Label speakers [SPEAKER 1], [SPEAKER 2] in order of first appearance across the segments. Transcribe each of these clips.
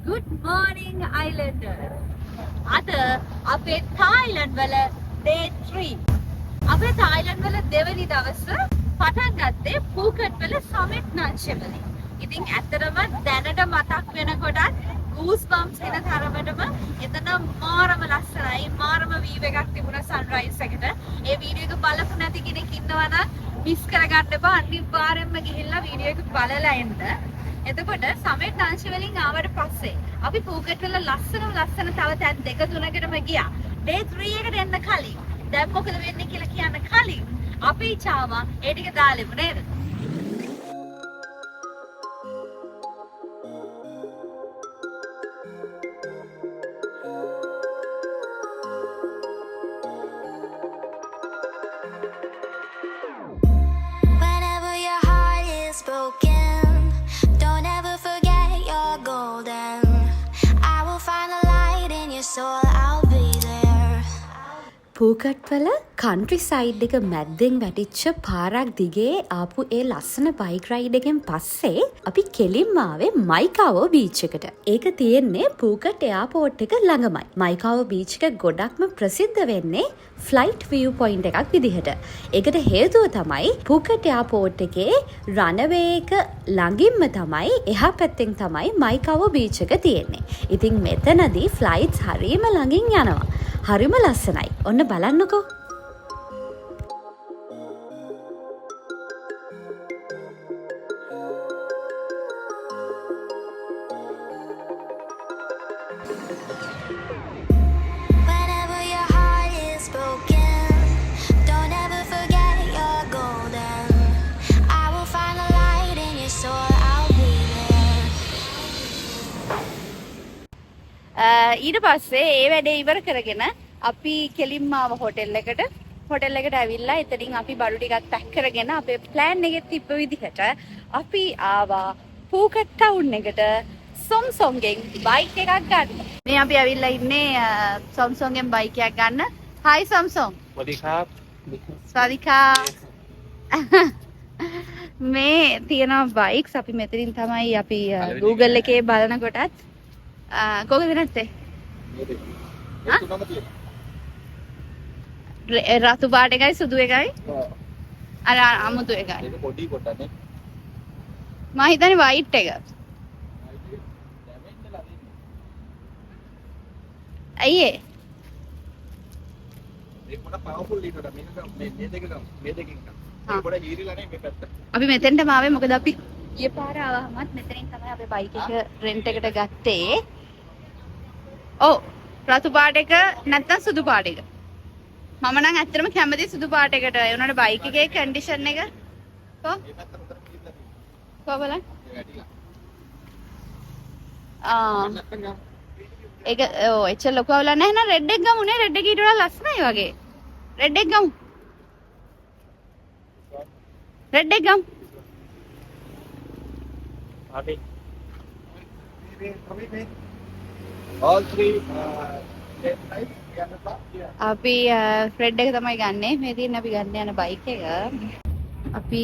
[SPEAKER 1] Good morning Islanders. අද අපේ Thailand වල day 3. අපේ තායිලන්ඩ් වල දෙවැනි දවස පටන් ගත්තේ පූකට් වල සමිට් නංශවලින්. ඉතින් ඇත්තටම දැනට මතක් වෙනකොටත් goosebumps එන තරමටම එතන මාරම ලස්සනයි. මාරම view එකක් තිබුණා sunrise එකට. ඒ වීඩියෝ එක බලපු නැති කෙනෙක් ඉන්නවා නම් මිස් කරගන්න එපා. අනිවාර්යෙන්ම ගිහිල්ලා වීඩියෝ එක බලලා එන්න. එතකොට සමිට් අංශ වලින් ආවට පස්සේ අපි පූකට් වල ලස්සන තව තැන් දෙක තුනකටම ගියා. day 3 එකට එන්න කලින් දැන් මොකද වෙන්නේ කියලා කියන්න කලින් අපි චාවා ඒ ටික දාලෙමු නේද?
[SPEAKER 2] Whenever your heart is broken, don't ever forget you're golden. I will find a light in your soul, I'll be there.
[SPEAKER 3] පූකට් වල කන්ට්‍රි සයිඩ් එක මැද්දෙන් වැටිච්ච පාරක් දිගේ ආපු ඒ ලස්සන බයික් රයිඩ් එකෙන් පස්සේ අපි කෙලින්ම ආවේ මයිකාවෝ බීච් එකට. ඒක තියෙන්නේ පූකට් එයාපෝට් එක ළඟමයි. මයිකාවෝ බීච් එක ගොඩක්ම ප්‍රසිද්ධ වෙන්නේ ෆ්ලයිට් විව් පොයින්ට් එකක් විදිහට. ඒකට හේතුව තමයි පූකට් එයාපෝට් එකේ රනවේ එක ළඟින්ම තමයි එහා පැත්තෙන් තමයි මයිකාවෝ බීච් එක තියෙන්නේ. ඉතින් මෙතනදී ෆ්ලයිට්ස් හරියම ළඟින් යනවා. හරිම ලස්සනයි. ඔන්න බලන්නකෝ.
[SPEAKER 2] Whenever your heart is broken, don't ever forget you're golden. I will find a light in your soul, I'll be there.
[SPEAKER 1] ඊට පස්සේ ඒ වැඩේ ඉවර කරගෙන අපි කෙලින්ම ආව හොටෙල් එකට. හොටෙල් එකට ඇවිල්ලා එතනින් අපි බඩු ටිකක් පැක් කරගෙන අපේ ප්ලෑන් එකේ තිබ්බ විදිහට අපි ආවා පූකට් ටවුන් එකට සොම්සොන්ගෙන් බයික් එකක් ගන්න. මේ අපි ඇවිල්ලා ඉන්නේ සොම්සොන්ගෙන් බයික් එකක් ගන්න. හයි සොම්සොන්. ස්වාදිකා. මේ තියෙන බයික්ස් අපි මෙතනින් තමයි අපි Google එකේ බලනකොටත් කොහෙද නැත්තේ? රතු පාට එකයි සුදු එකයි අර අමුතු එකයි. මම හිතන්නේ වයිට් එක. ඇයි ඒ? අපි මෙතෙන්ටම ආවේ මොකද අපි ගිය පාර ආවමත් මෙතනින් තමයි අපි බයික් එක රෙන්ට් එකට ගත්තේ. ඔව් රතු පාට එක නැත්නම් සුදු පාට එක. මම නම් ඇත්තටම කැමති සුදු පාට එකට. ඒ උනාට බයික් එකේ කන්ඩිෂන් එක කොහොමද? ඒක ඔව් එච්චර ලොකු අවුලක් නැහැ නේද? රෙඩ් එක ගමු නේ. රෙඩ් එක ඊට වඩා ලස්සනයි වගේ. රෙඩ් එක ගමු. රෙඩ් එක ගමු.
[SPEAKER 4] all three
[SPEAKER 1] අපි රෙඩ් එක තමයි ගන්නෙ. මේ තියෙන අපි ගන්න යන බයික් එක. අපි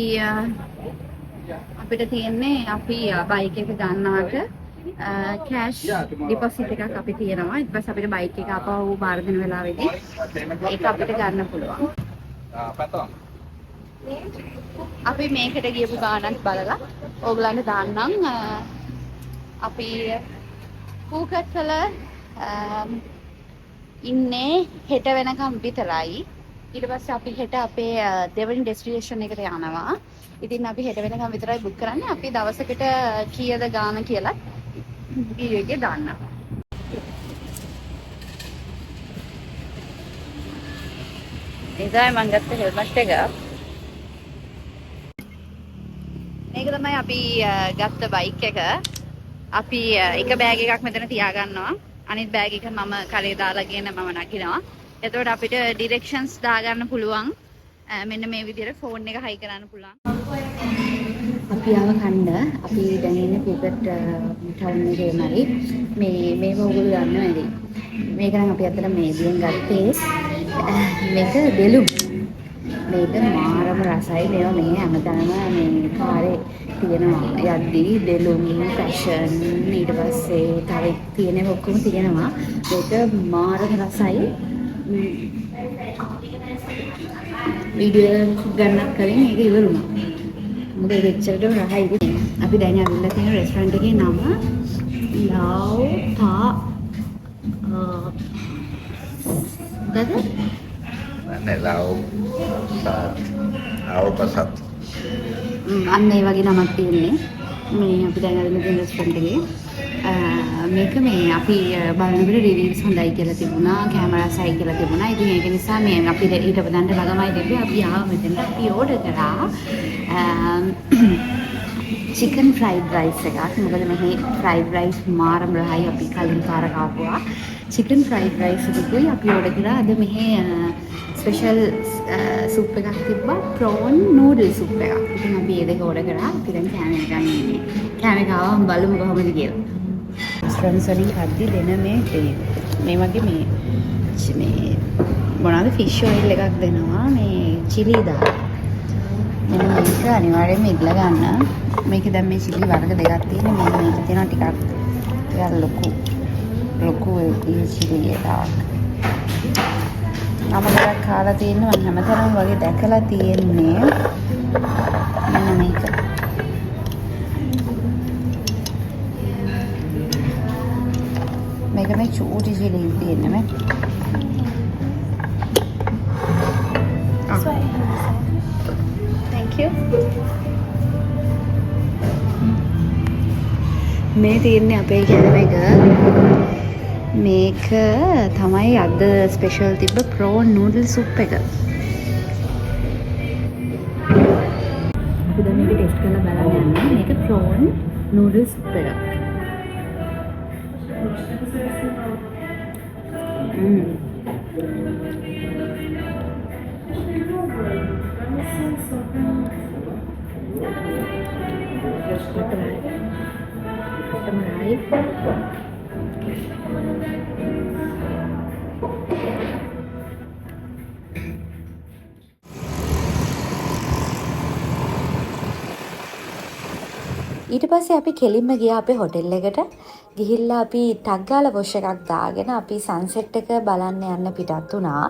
[SPEAKER 1] අපිට තියෙන්නේ අපි බයික් එක ගන්නවට කෑෂ් ඩිපොසිට් එකක් අපි තියෙනවා. ඊට පස්සේ අපිට බයික් එක ආපහු බාර දෙන වෙලාවෙදී ඒක අපිට ගන්න පුළුවන්. අපි මේකට ගියපු ගානක් බලලා ඕගලන්ට දාන්නම්. අපි පූකට් වල ඉන්නේ හෙට වෙනකම් විතරයි. ඊට පස්සේ අපි හෙට අපේ දෙවෙනි ඩෙස්ටිනේෂන් එකට යනවා. ඉතින් අපි හෙට වෙනකම් විතරයි බුක් කරන්නේ. අපි දවසකට කීයද ගාන කියලා වීඩියෝ එකේ දාන්නම්. ඉතින් මම ගත්ත හෙල්මට් එක. මේක තමයි අපි ගත්ත බයික් එක. අපි එක බෑග් එකක් මෙතන තියාගන්නවා. අනිත් බෑග් එක මම කලේ දාලාගෙන මම නගිනවා. එතකොට අපිට ඩිරෙක්ෂන්ස් දාගන්න පුළුවන්. මෙන්න මේ විදිහට ෆෝන් එක හයි කරන්න පුළුවන්.
[SPEAKER 3] අපි ආව කන්න අපි දැන් ඉන්නේ පූකට් ටවුන් එකේමයි. මේව ඔයගොල්ලෝ දන්නව ඇති. මේක නම් අපි අතට මේදියෙන් ගත්තේ මේක බෙලුම්. මේක මාරම රසයි. මේවා මේ හැමතැනම මේ පාරේ තියෙනවා. යද්දී බෙලුම්, ෆැෂන්, ඊට පස්සේ තව තියෙන ඔක්කොම තියෙනවා. මේක මාරම රසයි. වීඩියෝ ගන්නත් කලින් මේක ඉවරුණා. මොකද ඒක එච්චරටම රහයි. අපි දැන් ඇවිල්ලා තියෙන රෙස්ටොරන්ට් එකේ නම ලාව් පා අන්න ඒ වගේ නමක් තියෙන්නේ. මේ අපි දැන් ඇවිල්ලා තියෙන රෙස්ටොරන්ට් එකේ මේක මේ අපි බලනකොට රිවිව්ස් හොඳයි කියලා තිබුණා, කැමරා සයි කියලා තිබුණා. ඉතින් ඒක නිසා මේ අපි ඊට බදන්න ළඟමයි දෙන්නේ. අපි ආව මෙතන අපි ඕඩර් කරා chicken fried rice එකක්. මොකද මෙහි fried rice මාරම රහයි. අපි කලින් පාර කාපුවා. chicken fried rice එකකුයි අපි ඕඩර් කරා. අද මෙහි ස්පෙෂල් සුප් එකක් තිබ්බා, prawn noodle සුප් එකක්. ඉතින් අපි ඒ දෙක ඕඩර් කරා. අපි දැන් කෑම එක ගන්න ඉන්නේ. කෑම එක ආවම බලමු කොහොමද කියලා. රෙස්ටොරන්ට්ස් වලින් හද්දි දෙන මේ වගේ මේ මොනවාද ෆිෂ් ඔයිල් එකක් දෙනවා. මේ චිලි දාලා. මෙන්න මේක අනිවාර්යයෙන්ම ඉදලා ගන්න. මේක දැන් මේ චිලි වර්ග දෙකක් තියෙනවා. මේක තියෙනවා ටිකක් ලොකු චිලි එකක්. මම ගොඩක් කාලා තියෙනවා. මම හැමතැනම වගේ දැකලා තියෙන්නේ මෙන්න මේක. මේක මේ චූටි චිලි තියෙන්නේ නේ. Thank you. මේ තියෙන්නේ අපේ කෑම එක. මේක තමයි අද ස්පෙෂල් තිබ්බ prawn noodle soup එක. අපි දැන් මේක ටෙස්ට් කරලා බලන්න යනවා. මේක prawn noodle soup එක. ඊට පස්සේ අපි කෙලින්ම ගියා අපේ හොටෙල් එකට. ගිහිල්ලා අපි ටග් ගාලා වොෂ් එකක් දාගෙන අපි සන්සෙට් එක බලන්න යන්න පිටත් වුණා.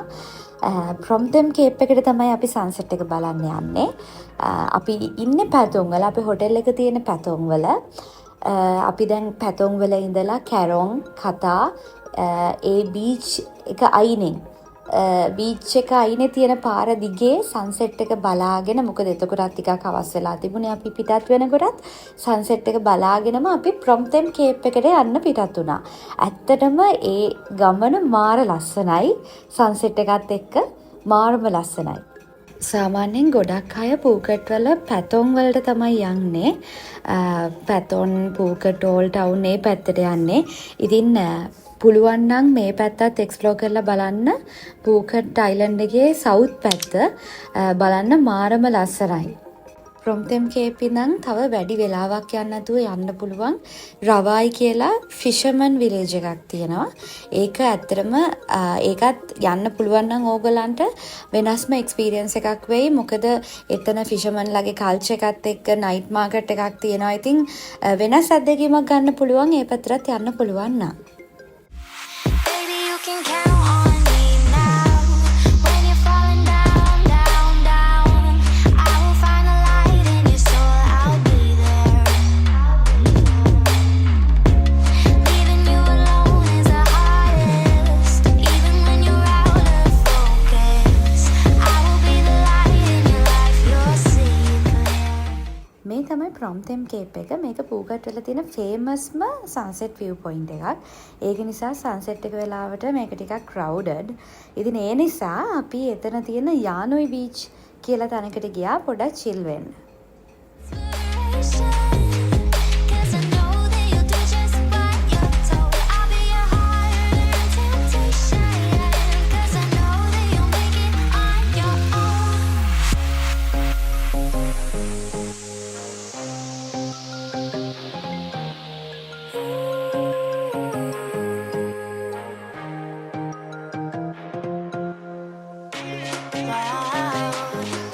[SPEAKER 3] ප්‍රොම්තම් කේප් එකට තමයි අපි සන්සෙට් එක බලන්න යන්නේ. අපි ඉන්නේ පැතොන් වල. අපේ හොටෙල් එක තියෙන පැතොන් වල. අපි දැන් පැතොන් වල ඉඳලා කැරොන් කතා ඒ බීච් එක අයිනෙන් බීච් එක අයිනේ තියෙන පාර දිගේ සන්සෙට් එක බලාගෙන, මොකද එතකොටත් ටිකක් අවස් වෙලා තිබුණේ අපි පිටත් වෙනකොටත් සන්සෙට් එක බලාගෙනම අපි ප්‍රොම්තම් කේප් එකට යන්න පිටත් වුණා. ඇත්තටම ඒ ගමන මාර ලස්සනයි. සන්සෙට් එකත් එක්ක මාරම ලස්සනයි. සාමාන්‍යයෙන් ගොඩක් අය පූකට් වල පැතොන් වලට තමයි යන්නේ. පැතොන් පූකට් ඕල් ටවුන් ඒ පැත්තට යන්නේ. ඉතින් පුළුවන් නම් මේ පැත්තත් එක්ස්ප්ලෝර් කරලා බලන්න. පූකට් අයිලන්ඩ් එකේ සවුත් පැත්ත බලන්න මාරම ලස්සනයි. ප්‍රොම්තම් කේප් ඉඳන් තව වැඩි වෙලාවක් යන්න නැතුව යන්න පුළුවන් රවායි කියලා ෆිෂර්මන් විලේජ් එකක් තියෙනවා. ඒක ඇත්තටම ඒකත් යන්න පුළුවන් නම් ඕගලන්ට වෙනස්ම එක්ස්පීරියන්ස් එකක් වෙයි. මොකද එතන ෆිෂර්මන්ලාගේ කල්චර් එකත් එක්ක නයිට් මාකට් එකක් තියෙනවා. ඉතින් වෙනස් අත්දැකීමක් ගන්න පුළුවන්. ඒ පැත්තට යන්න පුළුවන් නම්.
[SPEAKER 2] Baby, you can count on me now. When you're falling down, down, down, I will find the light in your soul. I'll be there. Leaving you alone is the hardest. Even when you're out of focus, I will be the light in your life. You'll see clear.
[SPEAKER 3] මේ තමයි ප්‍රොම්තම් cape එක. මේක පූකට් වල තියෙන ෆේමස්ම sunset view point එකක්. ඒක නිසා sunset එක වෙලාවට මේක ටිකක් crowded. ඉතින් ඒ නිසා අපි එතන තියෙන යානොයි බීච් කියලා තැනකට ගියා පොඩක් chill වෙන්න.
[SPEAKER 2] Cause I know that you'll do just what you're told. I'll be your heart temptation. Cause I know that you'll make it on your own. Wow.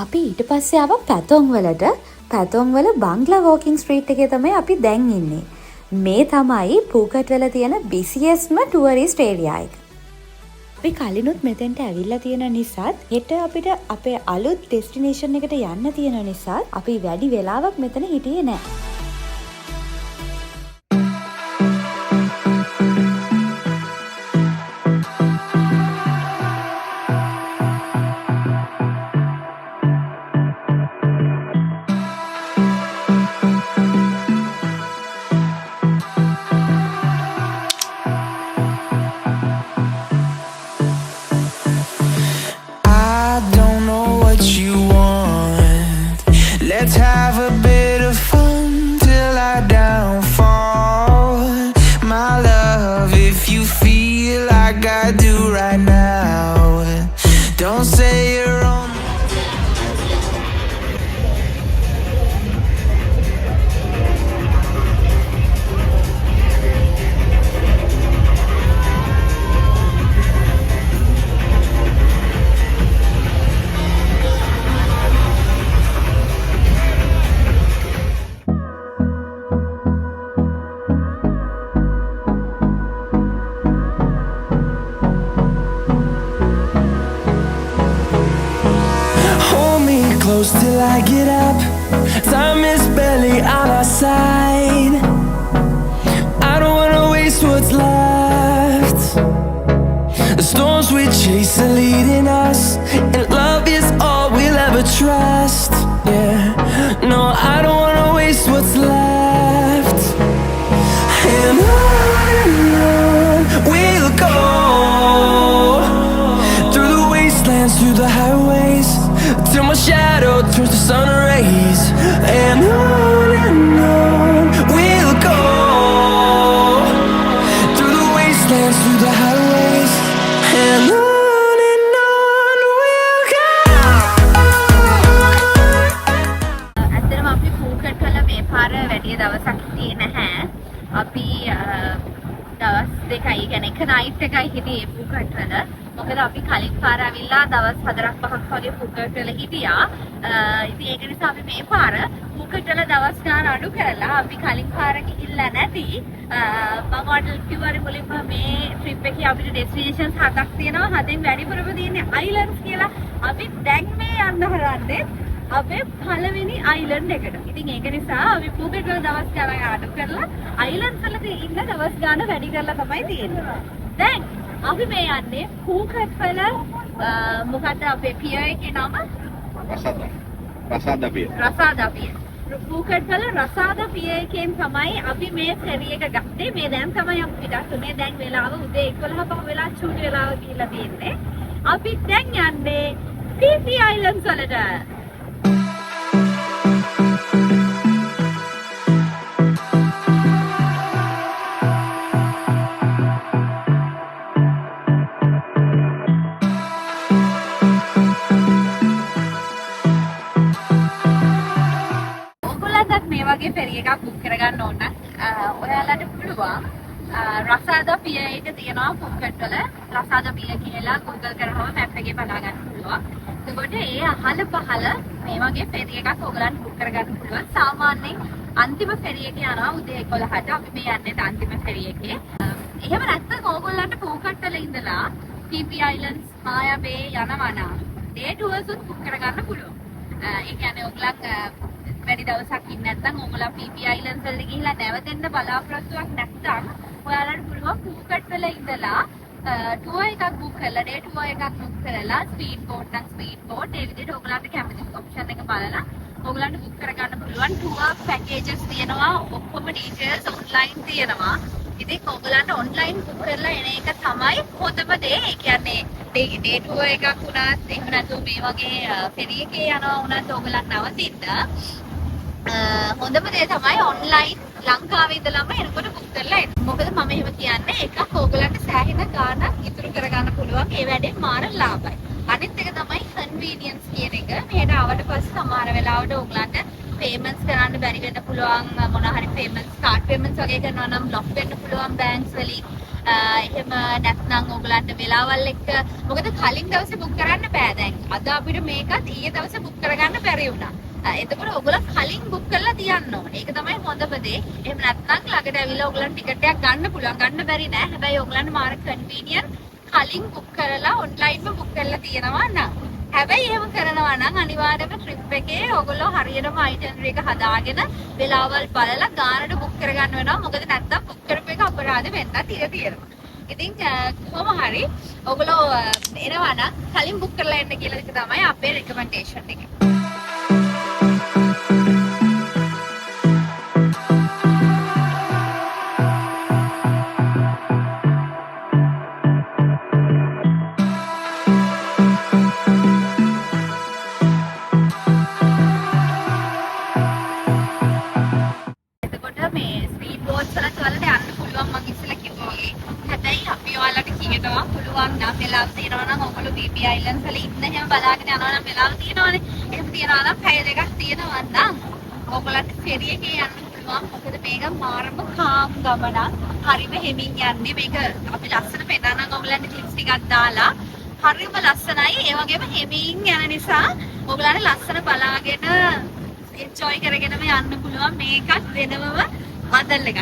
[SPEAKER 3] අපි ඊට පස්සේ ආව පැතොන් වලට. පැතොන් වල බංග්ලා වෝකින් ස්ට්‍රීට් එකේ තමයි අපි දැන් ඉන්නේ. මේ තමයි පූකට් වල තියෙන බිසියස්ම ටුවරිස්ට් ඒරියා එක. අපි කලිනුත් මෙතෙන්ට ඇවිල්ලා තියෙන නිසාත් හෙට අපිට අපේ අලුත් ඩෙස්ටිනේෂන් එකට යන්න තියෙන නිසාත් අපි වැඩි වෙලාවක් මෙතන හිටියේ නැහැ.
[SPEAKER 4] I don't know what you want. Let's have a bit of fun till I downfall. My love, if you feel like I do right now, don't say you're on. Hold me close till I get up. Time is barely on our side. I don't wanna waste what's left. The storms we chase are leading us, and love is all we'll ever trust. Yeah, no, I don't wanna waste what's left. And on we'll go, through the wastelands, through the highways, till my shadow turns to sun rays. And on we'll go, through the wastelands, through the highways. And on we'll go.
[SPEAKER 1] ඇත්තටම අපි පූකට් වල මේ පාර වැඩි දවසක් හිටියේ නැහැ. අපි දවස් දෙකයි කියන්නේ එක නයිට් එකයි හිටියේ පූකට් වල. මොකද අපි කලින් පාර ඇවිල්ලා දවස් 4-5ක් වගේ පූකට් වල හිටියා. ඉතින් ඒක නිසා අපි මේ පාර පූකට් වල දවස් ගාන අඩු කරලා අපි කලින් පාර ගිහිල්ලා නැති මම ඔයාලට කිව්වනේ මුලින්ම මේ ට්‍රිප් එකේ අපිට ඩෙස්ටිනේෂන්ස් 7ක් තියෙනවා. 7න් වැඩිපුරම තියෙන්නේ අයිලන්ඩ්ස් කියලා. අපි දැන් මේ යන්න හදන්නේ අපේ පළවෙනි අයිලන්ඩ් එකට. ඉතින් ඒක නිසා අපි පූකට් වල දවස් ගාන අඩු කරලා අයිලන්ඩ්ස් වල ඉන්න දවස් ගාන වැඩි කරලා තමයි තියෙන්නේ. දැන් අපි මේ යන්නේ පූකට් වල මොකද අපේ පියර් එකේ නම
[SPEAKER 5] රසාද පිය.
[SPEAKER 1] රසාදා පිය. පූකට් වල රසාදා පිය එකෙන් තමයි අපි මේ ෆෙරි එක ගත්තේ. මේ දැන් තමයි අපි පිටත් උනේ. දැන් වෙලාව උදේ 11 පහ වෙලා චූටි වෙලාව ගිහිල්ලා තියෙන්නේ. අපි දැන් යන්නේ පීපී අයිලන්ඩ්ස් වලට. මේ වගේ ෆෙරි එකක් බුක් කරගන්න ඕන නම් ඔයාලට පුළුවන් රසාදා පිය එක තියෙනවා පූකට් වල. රසාදා පිය කියලා Google කරාම මැප් එකේ බලා ගන්න පුළුවන්. එතකොට ඒ අහල පහල මේ වගේ ෆෙරි එකක් ඔයගලන්ට බුක් කරගන්න පුළුවන්. සාමාන්‍යයෙන් අන්තිම ෆෙරි එක යනවා උදේ 11ට. අපි මේ යන්නේ අන්තිම ෆෙරි එකේ. එහෙම නැත්නම් ඕගොල්ලන්ට පූකට් වල ඉඳලා පීපී අයිලන්ඩ්ස් මායා බේ යනවා නම් ඩේ ටුවර්ස් උත් බුක් කරගන්න පුළුවන්. ඒ කියන්නේ ඔයගලන් වැඩි දවසක් ඉන්න නැත්නම් ඕගොල්ලෝ පීපී අයිලන්ඩ්ස් වලට ගිහිල්ලා නැවතෙන්න බලාපොරොත්තුවක් නැත්නම් ඔයාලට පුළුවන් පූකට් වල ඉඳලා ටුවර් එකක් බුක් කරලා ඩේ ටුවර් එකක් බුක් කරලා ස්පීඩ් බෝට් නම් ස්පීඩ් බෝට් ඒ විදිහට ඔයගොල්ලන්ට කැමති ඔප්ෂන් එක බලලා ඔයගොල්ලන්ට බුක් කරගන්න පුළුවන්. ටුවර් පැකේජස් තියෙනවා. ඔක්කොම ඩීටේල්ස් ඔන්ලයින් තියෙනවා. ඉතින් ඔයගොල්ලන්ට ඔන්ලයින් බුක් කරලා එන එක තමයි හොඳම දේ. ඒ කියන්නේ ඩේ ටුවර් එකක් වුණත් එහෙම නැත්නම් මේ වගේ ෆෙරි එකේ යනවා වුණත් ඔයගොල්ලන් නවතින්න හොඳම දේ තමයි ඔන්ලයින් ලංකාවේ ඉඳලම එනකොට බුක් කරලා එන්න. මොකද මම එහෙම කියන්නේ එකක් ඕගලන්ට සෑහෙන ගාණක් ඉතුරු කරගන්න පුළුවන්. ඒ වැඩේ මාර ලාභයි. අනිත් එක තමයි කන්වීනියන්ස් කියන එක. මෙහෙට ආවට පස්සේ සමහර වෙලාවට ඕගලන්ට payments කරන්න බැරි වෙන්න පුළුවන්. මොන හරි payments card payments වගේ කරනවා නම් block වෙන්න පුළුවන් banks වලින්. එහෙම නැත්නම් ඔයගලන්ට වෙලාවල් එක්ක මොකද කලින් දවසේ බුක් කරන්න බෑ දැන්. අද අපිට මේකත් ඊයේ දවසේ බුක් කරගන්න බැරි වුණා. එතකොට ඔයගොල්ලෝ කලින් බුක් කරලා තියන්න ඕනේ. ඒක තමයි හොඳම දේ. එහෙම නැත්නම් ළඟට ඇවිල්ලා ඔයගලන්ට ටිකට් එකක් ගන්න පුළුවන්. ගන්න බැරි නෑ. හැබැයි ඔයගලන්ට මාර කන්වීනියන්ට් කලින් බුක් කරලා ඔන්ලයින්ම බුක් කරලා තියෙනවා නම්. හැබැයි එහෙම කරනවා නම් අනිවාර්යයෙන්ම ට්‍රිප් එකේ ඔයගොල්ලෝ හරියටම අයිටිනරි එක හදාගෙන වෙලාවල් බලලා ගානට බුක් කරගන්න වෙනවා. මොකද නැත්නම් බුක් කරපු එක අපරාධ වෙන්නත් ඉඩ තියෙනවා. ඉතින් කොහොම හරි ඔයගොල්ලෝ එනවා නම් කලින් බුක් කරලා එන්න කියලා එක තමයි අපේ රෙකමෙන්ඩේෂන් එක. වෙලාව තියෙනවා නම් ඔයගොල්ලෝ BB Islands වල ඉන්න හැම බලාගෙන යනවා නම් වෙලාව තියෙනවානේ. එහෙම තියනවා නම් පැය දෙකක් තියෙනවා නම් ඔයගොල්ලන්ට ෆෙරි එකේ යන්න පුළුවන්. මොකද මේක මාරම කාම් ගමනක්. හරිම හෙමින් යන්නේ. මේක අපි ලස්සන පෙන්නන නම් ඔයගොල්ලන්ට ක්ලිප්ස් ටිකක් දාලා හරිම ලස්සනයි. ඒ වගේම හෙමින් යන නිසා ඔයගොල්ලන්ට ලස්සන බලාගෙන එන්ජොයි කරගෙනම යන්න පුළුවන්. මේකත් වෙනමම වදල් එකක්.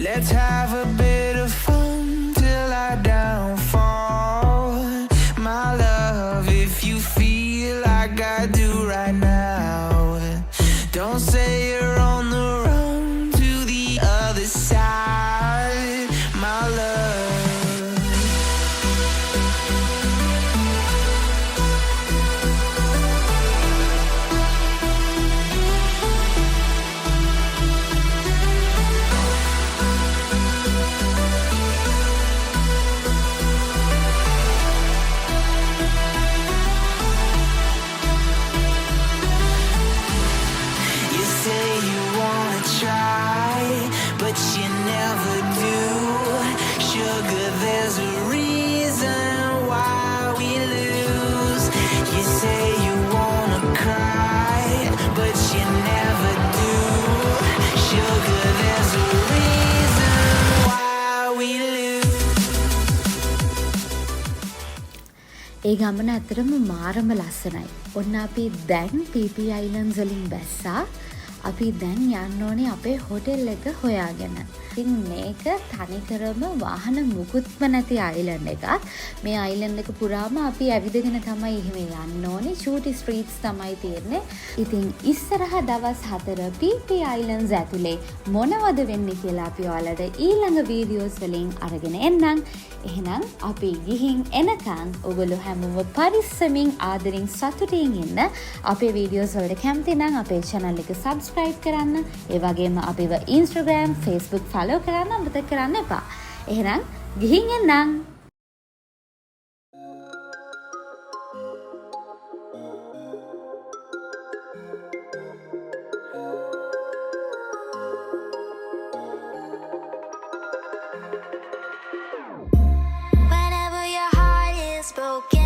[SPEAKER 4] Let's have a bit of fun till I downfall. My love, if you feel like I do right now, don't say you're on the run to the other side, my love. But you never do. Sugar, there's a reason why we lose. You say you wanna cry, but you never do. Sugar, there's a reason why we lose.
[SPEAKER 3] ඒ ගමන ඇතරම මාරම ලස්සනයි. ඔන්න අපි දැන් PP Islands වලින් බැස්සා. අපි දැන් යන්න ඕනේ අපේ හොටෙල් එක හොයාගෙන. ඉතින් මේක තනිකරම වාහන මුකුත්ම නැති අයිලන්ඩ් එකක්. මේ අයිලන්ඩ් එක පුරාම අපි ඇවිදගෙන තමයි එහෙම යන්න ඕනේ. චූටි ස්ට්‍රීට්ස් තමයි තියෙන්නේ. ඉතින් ඉස්සරහ දවස් 4 PP Islands ඇතුලේ මොනවද වෙන්නේ කියලා අපි ඔයාලට ඊළඟ වීඩියෝස් වලින් අරගෙන එන්නම්. එහෙනම් අපි ගිහින් එනකන් ඔයගොල්ලෝ හැමෝම පරිස්සමින් ආදරෙන් සතුටින් ඉන්න. අපේ වීඩියෝස් වලට කැමති නම් අපේ channel එක subscribe කරන්න. ඒ වගේම අපිව Instagram, Facebook follow කරන්න අමතක කරන්න එපා. එහෙනම් ගිහින් එන්නම්.
[SPEAKER 2] Whenever your heart is broken.